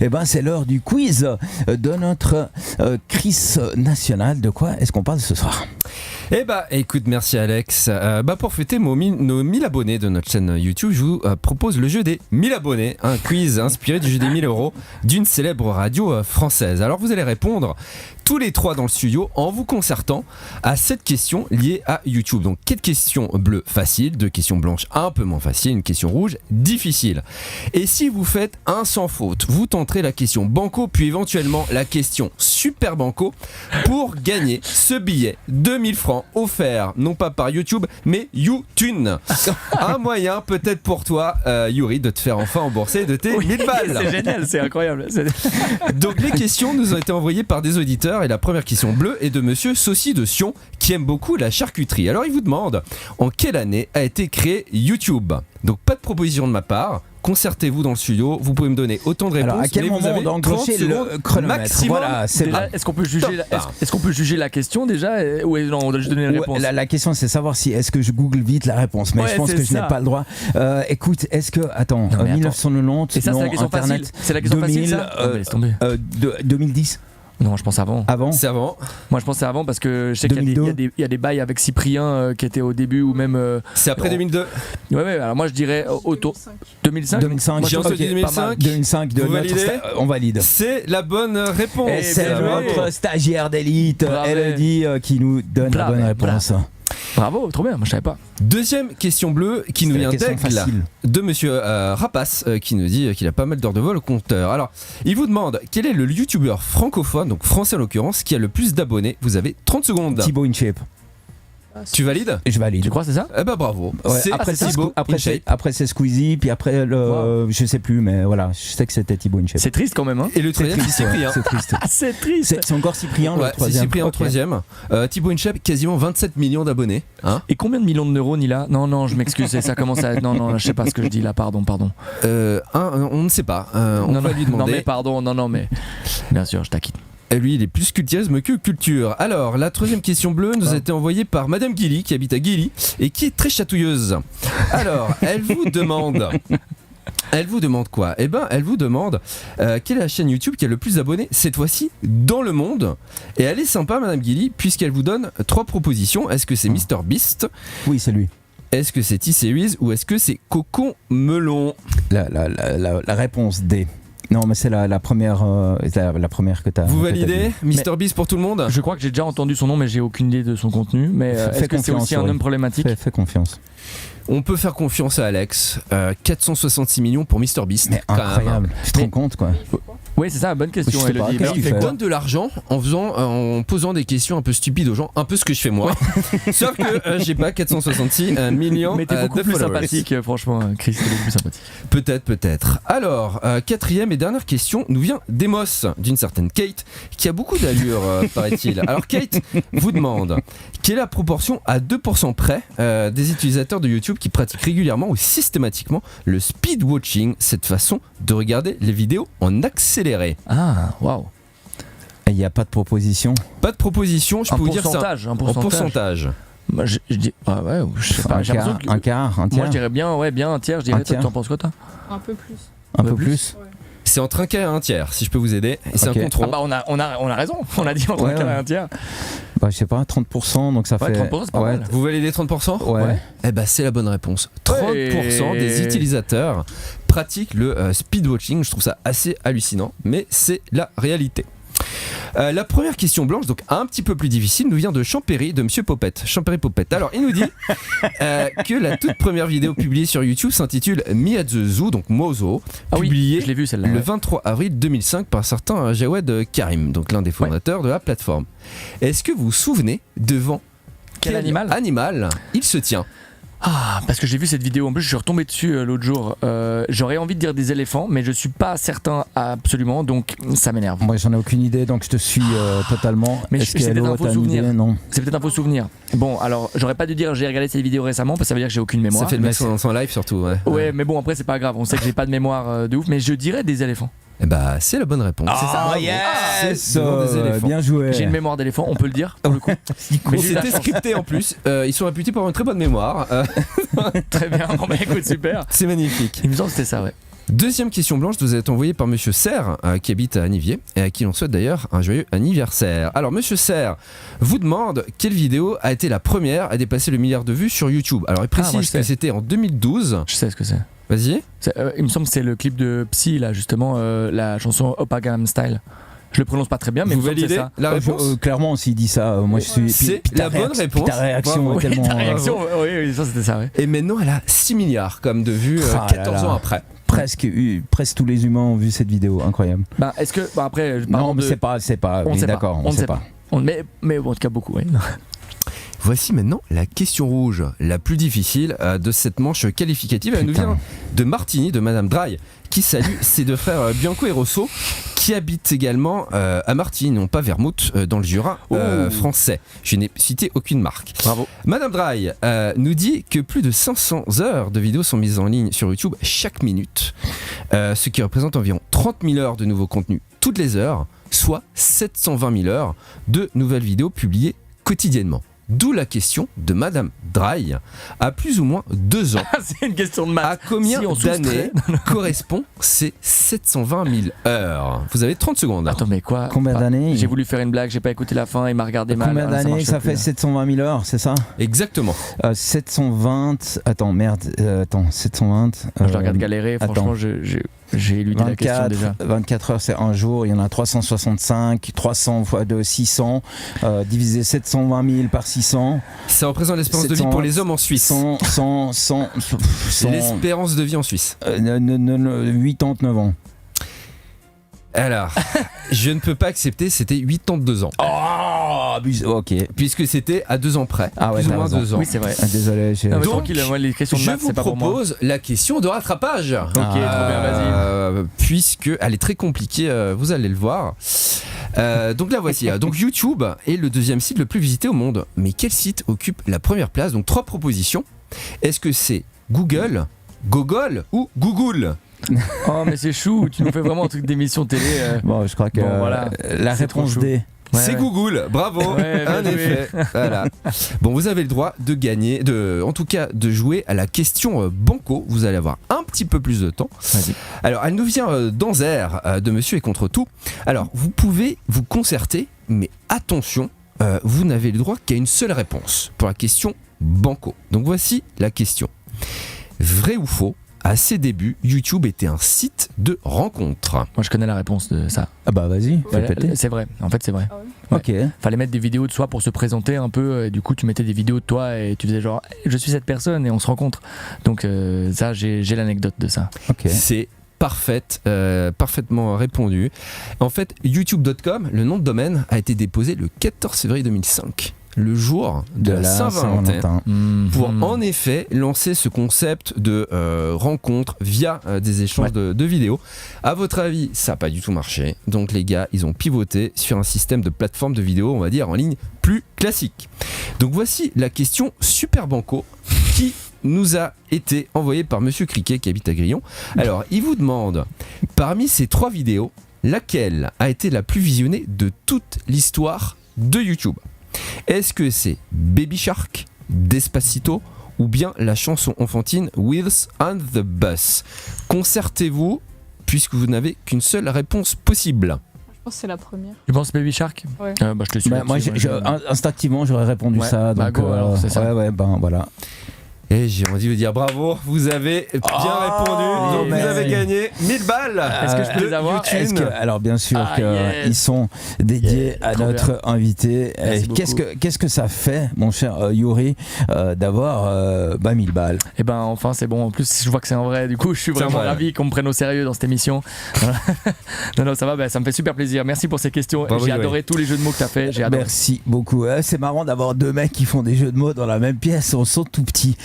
Eh ben, c'est l'heure du quiz de notre Chris national. De quoi est-ce qu'on parle ce soir ? Eh bah écoute, merci Alex. Pour fêter nos 1000 abonnés de notre chaîne YouTube, je vous propose le jeu des 1000 abonnés, un quiz inspiré du jeu des 1000 euros d'une célèbre radio française. Alors vous allez répondre tous les trois dans le studio en vous concertant à 7 questions liées à YouTube. Donc 4 questions bleues faciles, 2 questions blanches un peu moins faciles, une question rouge difficile. Et si vous faites un sans faute, vous tenterez la question banco puis éventuellement la question super banco pour gagner ce billet de 1000 francs offert non pas par YouTube mais YouTune. Un moyen peut-être pour toi Yuri de te faire enfin rembourser de tes 1000 balles. C'est génial, c'est incroyable. Donc les questions nous ont été envoyées par des auditeurs et la première question bleue est de monsieur Saucy de Sion qui aime beaucoup la charcuterie. Alors il vous demande en quelle année a été créé YouTube. Donc pas de proposition de ma part. Concertez-vous dans le studio, vous pouvez me donner autant de réponses. Alors, à quel moment on doit enclencher le chronomètre maximum. Voilà, c'est déjà, est-ce qu'on peut juger la question déjà ou non, on doit juste donner une réponse. La question c'est savoir si est-ce que je google vite la réponse, mais je pense que je n'ai pas le droit. Écoute, est-ce que 1990 et ça, c'est la question Internet, facile. C'est la question 2000, facile ça laisse tomber. 2010. Non, je pense avant. C'est avant. Moi, je pense c'est avant parce que je sais qu'il y a des bails avec Cyprien qui étaient au début ou même. C'est après 2002. Ouais. Alors moi, je dirais auto 2005. 2005. J'ai entendu 2005. 2005. Vous validez ? On valide. C'est la bonne réponse. Et c'est notre stagiaire d'élite, Elodie, qui nous donne la bonne réponse. Bravo, trop bien, moi je savais pas. Deuxième question bleue qui nous vient d'Aigle de monsieur Rapace qui nous dit qu'il a pas mal d'heures de vol au compteur. Alors, il vous demande quel est le youtubeur francophone, donc français en l'occurrence, qui a le plus d'abonnés. Vous avez 30 secondes. Thibaut InShape. Tu valides ? Je valide. Tu crois c'est ça ? Eh ben bravo. Ouais, C'est Thibaut InShape. Après c'est Squeezie, puis après je sais plus, mais voilà, je sais que c'était Thibaut InShape. C'est triste quand même, hein. Et le troisième, c'est Cyprien. C'est triste. C'est triste. C'est encore Cyprien le troisième. C'est Cyprien troisième. Thibaut InShape, quasiment 27 millions d'abonnés. Hein. Et combien de millions de neurones il a ? Non, je m'excuse, ça commence à... Non, je sais pas ce que je dis là, pardon. On ne sait pas. On va lui demander. Non mais pardon, non mais... Bien sûr, je t'acquitte. Et lui, il est plus culturisme que culture. Alors, la troisième question bleue nous a été envoyée par Madame Guilly, qui habite à Guilly, et qui est très chatouilleuse. Alors, elle vous demande quoi ? Eh ben, elle vous demande quelle est la chaîne YouTube qui a le plus d'abonnés, cette fois-ci, dans le monde. Et elle est sympa, Madame Guilly, puisqu'elle vous donne 3 propositions. Est-ce que c'est MrBeast ? Oui, c'est lui. Est-ce que c'est T-Series ou est-ce que c'est Cocon Melon ? La réponse D. Non, mais c'est la première que tu as. Vous validez MrBeast pour tout le monde ? Je crois que j'ai déjà entendu son nom, mais j'ai aucune idée de son contenu. Mais est-ce que c'est aussi un homme problématique ? Fais confiance. On peut faire confiance à Alex. 466 millions pour MrBeast. Mais incroyable. Tu te rends compte, quoi. Oui, c'est ça, bonne question. Je sais pas, qu'est-ce qu'il fait ? Donne de l'argent en posant des questions un peu stupides aux gens, un peu ce que je fais moi. Sauf que j'ai pas 466 millions mais t'es beaucoup de plus followers. sympathique, franchement, Chris, t'es beaucoup plus sympathique. Peut-être. Alors, quatrième et dernière question nous vient d'Emos, d'une certaine Kate, qui a beaucoup d'allure, paraît-il. Alors Kate vous demande quelle est la proportion à 2% près des utilisateurs de YouTube qui pratiquent régulièrement ou systématiquement le speed watching, cette façon de regarder les vidéos en accéléré. Ah, waouh. Il n'y a pas de proposition. Pas de proposition, je peux vous dire ça. Un pourcentage. Moi, je dis, je sais pas. Un quart, un tiers. Moi, je dirais bien un tiers. Je dirais, toi, tu en penses quoi, toi ? Un peu plus. Un peu plus. Ouais. C'est entre un quart et un tiers, si je peux vous aider. Et c'est un compte rond. Ah bah on a raison. On a dit entre un quart et un tiers. Bah, je sais pas, 30%, donc ça fait. 30%, c'est pas mal. Vous validez 30% ? Ouais. Eh ben c'est la bonne réponse. 30% des utilisateurs pratiquent le speedwatching. Je trouve ça assez hallucinant, mais c'est la réalité. La première question blanche, donc un petit peu plus difficile, nous vient de Champéry, de Monsieur Popette. Champéry Popette. Alors, il nous dit que la toute première vidéo publiée sur YouTube s'intitule Me at the Zoo, donc Mozo, publiée je l'ai vu, celle-là, le 23 avril 2005 par un certain Jawed Karim, donc l'un des fondateurs de la plateforme. Est-ce que vous vous souvenez devant quel animal il se tient ? Ah, parce que j'ai vu cette vidéo, en plus je suis retombé dessus l'autre jour. J'aurais envie de dire des éléphants, mais je suis pas certain absolument, donc ça m'énerve. Moi j'en ai aucune idée, donc je te suis totalement. Mais c'est peut-être un faux souvenir. Non. C'est peut-être un faux souvenir. Bon, alors j'aurais pas dû dire j'ai regardé cette vidéo récemment, parce que ça veut dire que j'ai aucune mémoire. Ça fait le mec sans live surtout. Ouais, mais bon, après c'est pas grave, on sait que j'ai pas de mémoire de ouf, mais je dirais des éléphants. Eh bah, c'est la bonne réponse. C'est ça, bravo. Yes, des éléphants. Bien joué. J'ai une mémoire d'éléphant, on peut le dire pour le coup. Mais c'était scripté en plus. Ils sont réputés pour avoir une très bonne mémoire. Très bien. Bon, bah, écoute, super. C'est magnifique. Il me semble que c'était ça, ouais. Deuxième question blanche vous est envoyée par Monsieur Serre qui habite à Niviers et à qui l'on souhaite d'ailleurs un joyeux anniversaire. Alors Monsieur Serre vous demande quelle vidéo a été la première à dépasser le milliard de vues sur YouTube. Alors il précise que c'était en 2012. Je sais ce que c'est. Vas-y. Il me semble que c'est le clip de Psy là justement, la chanson Oppa Gangnam Style. Je le prononce pas très bien, mais vous validez la réponse clairement, s'il dit ça, moi je suis. C'est la bonne réponse. Ta réaction est tellement. Ta réaction, oui, ça c'était ça. Ouais. Et maintenant, elle a 6 milliards comme de vues 14 ans après. Presque tous les humains ont vu cette vidéo, incroyable. Est-ce que après, non, mais c'est pas. On sait d'accord, on sait pas. Mais bon, en tout cas beaucoup. Oui. Voici maintenant la question rouge, la plus difficile de cette manche qualificative. Elle nous vient de Martigny, de Madame Draille, qui salue ses deux frères Bianco et Rosso, qui habitent également à Martigny, non pas Vermouth, dans le Jura français. Je n'ai cité aucune marque. Bravo. Madame Draille nous dit que plus de 500 heures de vidéos sont mises en ligne sur YouTube chaque minute, ce qui représente environ 30 000 heures de nouveaux contenus toutes les heures, soit 720 000 heures de nouvelles vidéos publiées quotidiennement. D'où la question de Madame Draille. À plus ou moins 2 ans. C'est une question de maths. À combien d'années correspond ces 720 000 heures? Vous avez 30 secondes. Attends, mais quoi? Combien d'années? J'ai voulu faire une blague, j'ai pas écouté la fin, il m'a regardé mal. Combien d'années ça fait 720 000 heures, c'est ça? Exactement. 720. Attends, merde. 720. Je la regarde galérer, franchement, j'ai éludé la question déjà. 24 heures, c'est un jour. Il y en a 365. 300 fois 2, 600. Divisé 720 000 par 600. Ça représente l'espérance de vie pour les hommes en Suisse. 100. C'est l'espérance de vie en Suisse. 89 ans. Alors, je ne peux pas accepter, c'était 82 ans. Oh, ok. Puisque c'était à 2 ans près. Ah ouais, plus ou moins 2 ans. Oui, c'est vrai. Désolé. Donc, tranquille, moi, les questions de maths, c'est pas pour moi. Je vous propose la question de rattrapage. Ok, trop bien, vas-y. Puisque elle est très compliquée, vous allez le voir. Donc la voici. Donc YouTube est le deuxième site le plus visité au monde. Mais quel site occupe la première place? Donc 3 propositions. Est-ce que c'est Google, Gogol ou Google? Oh mais c'est chou, tu nous fais vraiment un truc d'émission télé. Bon, je crois que voilà, la réponse D. C'est Google, bravo, un effet. Voilà. Bon, vous avez le droit de gagner, en tout cas de jouer à la question banco. Vous allez avoir un petit peu plus de temps. Vas-y. Alors, elle nous vient d'Anzer, de Monsieur et contre tout. Alors, vous pouvez vous concerter, mais attention, vous n'avez le droit qu'à une seule réponse pour la question banco. Donc voici la question. Vrai ou faux? À ses débuts, YouTube était un site de rencontres. Moi, je connais la réponse de ça. Ah bah vas-y, c'est vrai. En fait, c'est vrai. Ah ouais. Ok. Fallait mettre des vidéos de soi pour se présenter un peu. Et du coup, tu mettais des vidéos de toi et tu faisais genre, je suis cette personne et on se rencontre. Donc ça, j'ai l'anecdote de ça. Ok. C'est parfaitement répondu. En fait, YouTube.com, le nom de domaine, a été déposé le 14 février 2005. Le jour de la Saint-Valentin, pour en effet lancer ce concept de rencontre via des échanges de vidéos. À votre avis, ça n'a pas du tout marché. Donc les gars, ils ont pivoté sur un système de plateforme de vidéos, on va dire, en ligne plus classique. Donc voici la question super banco qui nous a été envoyée par Monsieur Criquet qui habite à Grillon. Alors, il vous demande, parmi ces 3 vidéos, laquelle a été la plus visionnée de toute l'histoire de YouTube? Est-ce que c'est Baby Shark, Despacito ou bien la chanson enfantine Wheels on the Bus? Concertez-vous puisque vous n'avez qu'une seule réponse possible. Je pense que c'est la première. Tu penses Baby Shark? Ouais. Bah, je te suis. Moi, instinctivement, j'aurais répondu ça. Donc, alors, c'est ça. Ouais, ben voilà. Et j'ai envie de vous dire bravo, vous avez bien répondu, donc vous avez gagné 1000 balles. Est-ce que je peux les avoir? Alors bien sûr qu'ils sont dédiés à notre invité. Qu'est-ce que ça fait, mon cher Yuri, d'avoir 1000 balles? Et ben enfin c'est bon, en plus je vois que c'est en vrai, du coup je suis vraiment ravi qu'on me prenne au sérieux dans cette émission. non ça va, ça me fait super plaisir, merci pour ces questions. J'ai adoré tous les jeux de mots que tu as fait. Merci beaucoup, c'est marrant d'avoir 2 mecs qui font des jeux de mots dans la même pièce, on sent tout petit.